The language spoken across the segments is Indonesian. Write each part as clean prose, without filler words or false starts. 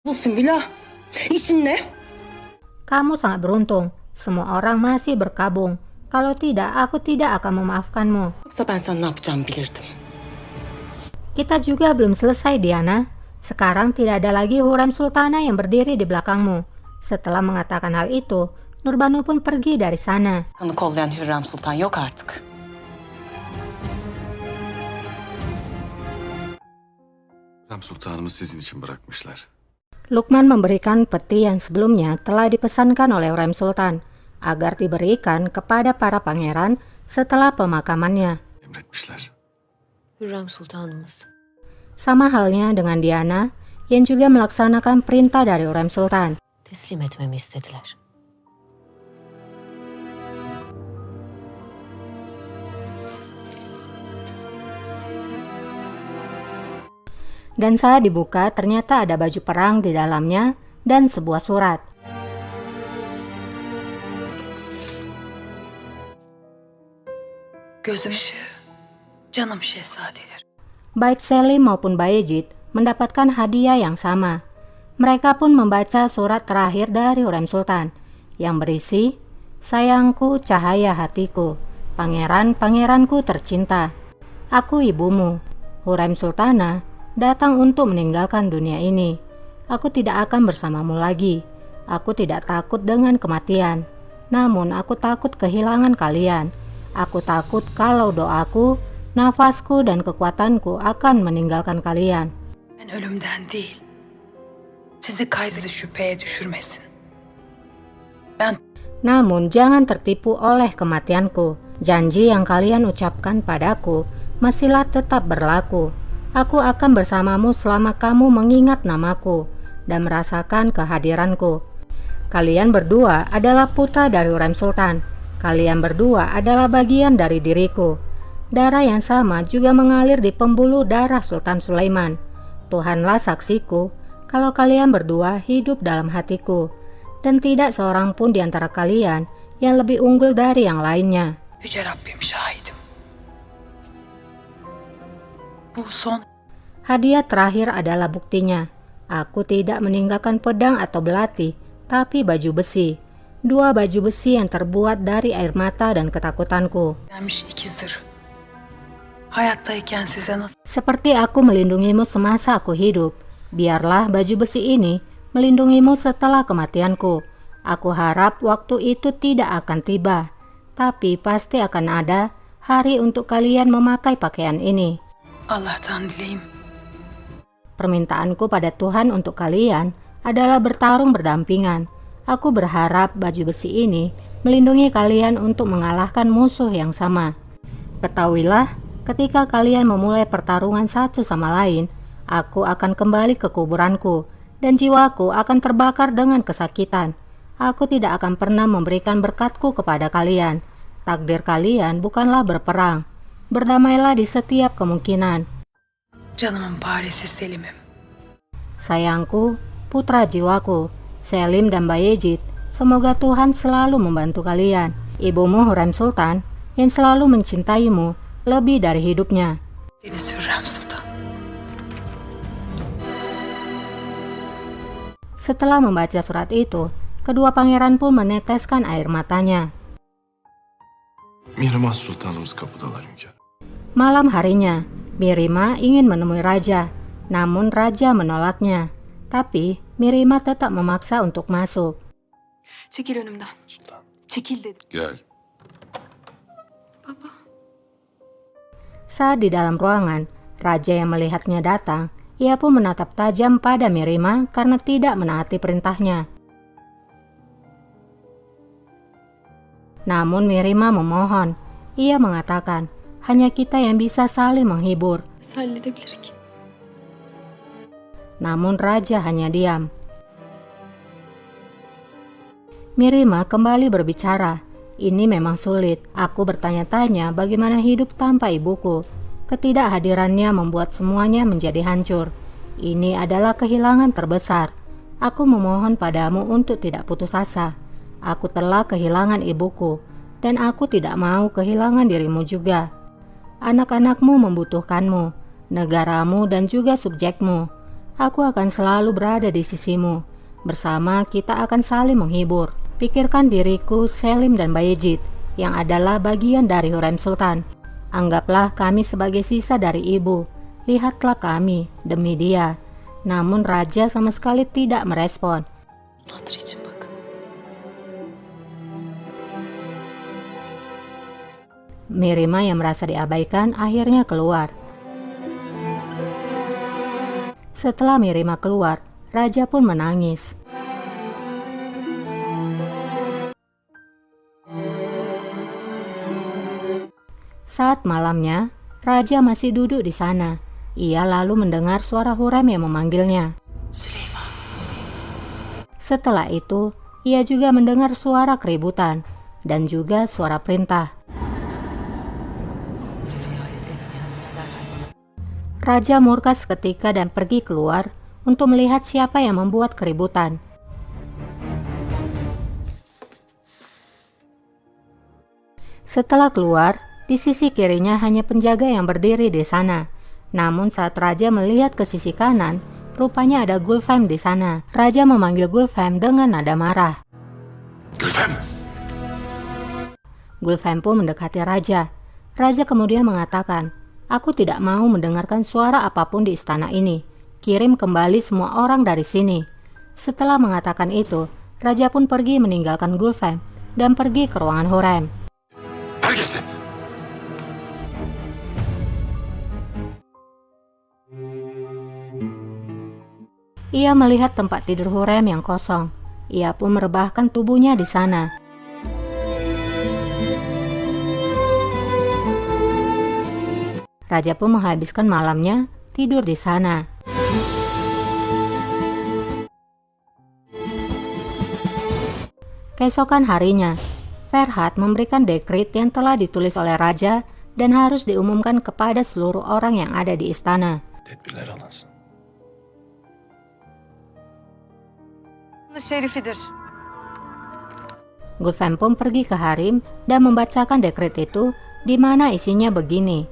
Olsun Bila. İşin ne? Kamu sangat beruntung. Semua orang masih berkabung. Kalau tidak, aku tidak akan memaafkanmu. Yoksa ben sana ne yapacağımı bilirdim. Kita juga belum selesai, Diana. Sekarang tidak ada lagi Hurrem Sultana yang berdiri di belakangmu. Setelah mengatakan hal itu, Nurbanu pun pergi dari sana. Kanı kollayan Hürrem Sultan yok artık. Hürrem Sultanımı sizin için bırakmışlar. Lukman memberikan peti yang sebelumnya telah dipesankan oleh Hurrem Sultan agar diberikan kepada para pangeran setelah pemakamannya. Emretmişler. Hürrem Sultanımız. Sama halnya dengan Diana yang juga melaksanakan perintah dari Hurrem Sultan. Teslim etmemi istediler. Dan saat dibuka ternyata ada baju perang di dalamnya dan sebuah surat. Gözüm ışığı. Canım şehzadeler. Baik Selim maupun Bayezid mendapatkan hadiah yang sama. Mereka pun membaca surat terakhir dari Hurrem Sultan yang berisi, "Sayangku, cahaya hatiku, pangeran-pangeranku tercinta. Aku ibumu, Hurrem Sultana, datang untuk meninggalkan dunia ini. Aku tidak akan bersamamu lagi. Aku tidak takut dengan kematian. Namun aku takut kehilangan kalian. Aku takut kalau doaku, nafasku dan kekuatanku akan meninggalkan kalian." Ben ölümden değil. Sizi kaygı şüpheye düşürmesin. Namun jangan tertipu oleh kematianku. Janji yang kalian ucapkan padaku masihlah tetap berlaku. Aku akan bersamamu selama kamu mengingat namaku dan merasakan kehadiranku. Kalian berdua adalah putra dari Hurrem Sultan. Kalian berdua adalah bagian dari diriku. Darah yang sama juga mengalir di pembuluh darah Sultan Sulaiman. Tuhanlah saksiku kalau kalian berdua hidup dalam hatiku, dan tidak seorang pun di antara kalian yang lebih unggul dari yang lainnya. Yüce Rabbim şahidim. Bu son. Hadiah terakhir adalah buktinya. Aku tidak meninggalkan pedang atau belati, tapi baju besi. Dua baju besi yang terbuat dari air mata dan ketakutanku. Gelmiş iki zırh. Hayattayken size nasıl... Seperti aku melindungimu semasa aku hidup, biarlah baju besi ini melindungimu setelah kematianku. Aku harap waktu itu tidak akan tiba, tapi pasti akan ada hari untuk kalian memakai pakaian ini. Allah'tan dileyim. Permintaanku pada Tuhan untuk kalian adalah bertarung berdampingan. Aku berharap baju besi ini melindungi kalian untuk mengalahkan musuh yang sama. Ketahuilah, ketika kalian memulai pertarungan satu sama lain, aku akan kembali ke kuburanku dan jiwaku akan terbakar dengan kesakitan. Aku tidak akan pernah memberikan berkatku kepada kalian. Takdir kalian bukanlah berperang. Berdamailah di setiap kemungkinan. Canımın paresi Selim'im. Sayangku, putra jiwaku, Selim dan Bayezid, semoga Tuhan selalu membantu kalian. Ibumu Hurrem Sultan yang selalu mencintaimu lebih dari hidupnya. Deniz Hürrem Sultan. Setelah membaca surat itu, kedua pangeran pun meneteskan air matanya. Mihrimah Sultanımız kapıdalar hünkârım. Malam harinya, Mirima ingin menemui raja, namun raja menolaknya. Tapi Mirima tetap memaksa untuk masuk. Çekil önümden. Sultan. Çekil dedim. Gel. Baba. Saat di dalam ruangan, raja yang melihatnya datang, ia pun menatap tajam pada Mirima karena tidak menaati perintahnya. Namun Mirima memohon. Ia mengatakan, hanya kita yang bisa saling menghibur. Nasıl halledebilir ki? Namun raja hanya diam. Mirima kembali berbicara. Ini memang sulit. Aku bertanya-tanya bagaimana hidup tanpa ibuku. Ketidakhadirannya membuat semuanya menjadi hancur. Ini adalah kehilangan terbesar. Aku memohon padamu untuk tidak putus asa. Aku telah kehilangan ibuku, dan aku tidak mau kehilangan dirimu juga. Anak-anakmu membutuhkanmu, negaramu dan juga subjekmu. Aku akan selalu berada di sisimu. Bersama kita akan saling menghibur. Pikirkan diriku, Selim dan Bayezid, yang adalah bagian dari Hurrem Sultan. Anggaplah kami sebagai sisa dari ibu. Lihatlah kami demi dia. Namun raja sama sekali tidak merespon. Hatır için bak. Mirima yang merasa diabaikan akhirnya keluar. Setelah Mirima keluar, raja pun menangis. Saat malamnya, raja masih duduk di sana. Ia lalu mendengar suara Hurrem yang memanggilnya. Süleyman. Setelah itu, ia juga mendengar suara keributan dan juga suara perintah. Riayet etmeyenleri derhal bana. Raja murka seketika dan pergi keluar untuk melihat siapa yang membuat keributan. Setelah keluar, di sisi kirinya hanya penjaga yang berdiri di sana. Namun saat raja melihat ke sisi kanan, rupanya ada Gulfem di sana. Raja memanggil Gulfem dengan nada marah. Gülfem! Gulfem pun mendekati raja. Raja kemudian mengatakan, "Aku tidak mau mendengarkan suara apapun di istana ini. Kirim kembali semua orang dari sini." Setelah mengatakan itu, raja pun pergi meninggalkan Gulfem dan pergi ke ruangan Hurrem. Herkese! Ia melihat tempat tidur Hurrem yang kosong. Ia pun merebahkan tubuhnya di sana. Raja pun menghabiskan malamnya tidur di sana. Keesokan harinya, Ferhat memberikan dekret yang telah ditulis oleh raja dan harus diumumkan kepada seluruh orang yang ada di istana. Tedbirler alınsın. Şerifidir. Gulfem pun pergi ke Harim dan membacakan dekret itu, di mana isinya begini.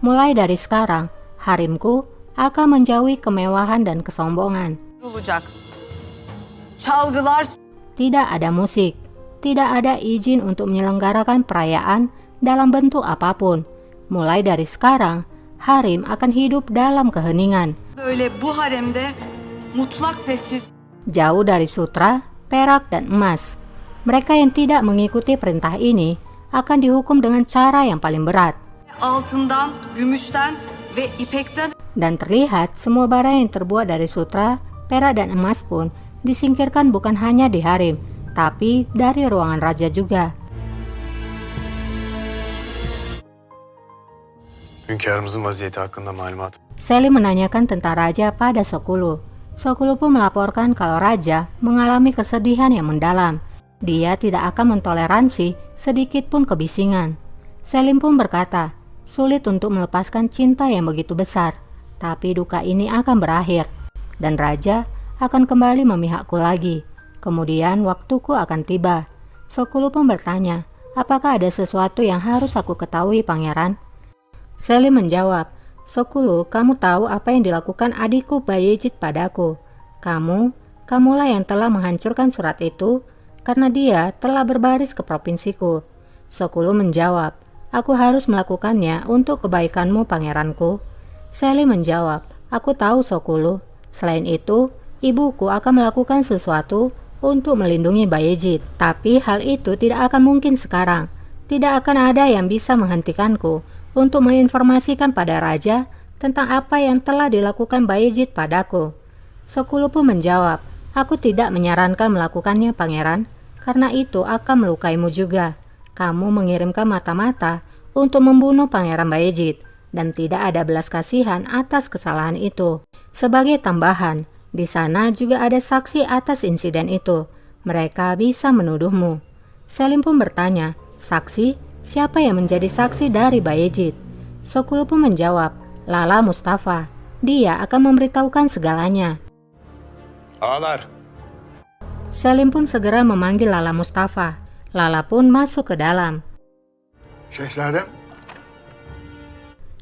Mulai dari sekarang, harimku akan menjauhi kemewahan dan kesombongan. Olacak. Çalgılar. Tidak ada musik, tidak ada izin untuk menyelenggarakan perayaan dalam bentuk apapun. Mulai dari sekarang, harim akan hidup dalam keheningan. Böyle bu haremde mutlak sessiz. Jauh dari sutra, perak, dan emas. Mereka yang tidak mengikuti perintah ini akan dihukum dengan cara yang paling berat. Altından, gümüşten ve ipekten. Dan terlihat semua barang yang terbuat dari sutra, perak, dan emas pun disingkirkan bukan hanya di harim, tapi dari ruangan raja juga. Hünkârımızın vaziyeti hakkında malumat. Selim menanyakan tentang raja pada Sokulu. Sokulu pun melaporkan kalau raja mengalami kesedihan yang mendalam. Dia tidak akan mentoleransi sedikit pun kebisingan. Selim pun berkata, sulit untuk melepaskan cinta yang begitu besar, tapi duka ini akan berakhir, dan raja akan kembali memihakku lagi. Kemudian waktuku akan tiba. Sokulu pun bertanya, apakah ada sesuatu yang harus aku ketahui, pangeran? Selim menjawab, Sokulu, kamu tahu apa yang dilakukan adikku Bayezid padaku. Kamulah yang telah menghancurkan surat itu karena dia telah berbaris ke provinsiku. Sokulu menjawab, aku harus melakukannya untuk kebaikanmu, pangeranku. Selim menjawab, aku tahu, Sokulu. Selain itu, ibuku akan melakukan sesuatu untuk melindungi Bayezid. Tapi hal itu tidak akan mungkin sekarang. Tidak akan ada yang bisa menghentikanku untuk menginformasikan pada raja tentang apa yang telah dilakukan Bayezid padaku. Sokulu pun menjawab, aku tidak menyarankan melakukannya, pangeran, karena itu akan melukaimu juga. Kamu mengirimkan mata-mata untuk membunuh pangeran Bayezid, dan tidak ada belas kasihan atas kesalahan itu. Sebagai tambahan, di sana juga ada saksi atas insiden itu. Mereka bisa menuduhmu. Selim pun bertanya, saksi? Siapa yang menjadi saksi dari Bayezid? Sokulu pun menjawab, Lala Mustafa. Dia akan memberitahukan segalanya. Ağalar, Selim pun segera memanggil Lala Mustafa. Lala pun masuk ke dalam. şehzadem.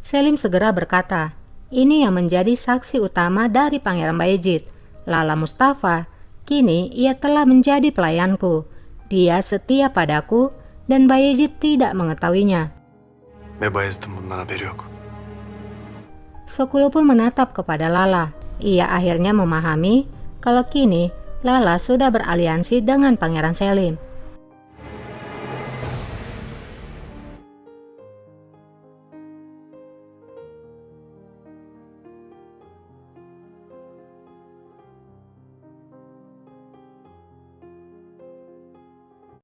Selim segera berkata, ini yang menjadi saksi utama dari Pangeran Bayezid. Lala Mustafa, kini ia telah menjadi pelayanku. Dia setia padaku dan Bayezid tidak mengetahuinya. Ve Bayezid'in bundan haberi yok. Sokulu pun menatap kepada Lala. Ia akhirnya memahami kalau kini Lala sudah beraliansi dengan Pangeran Selim.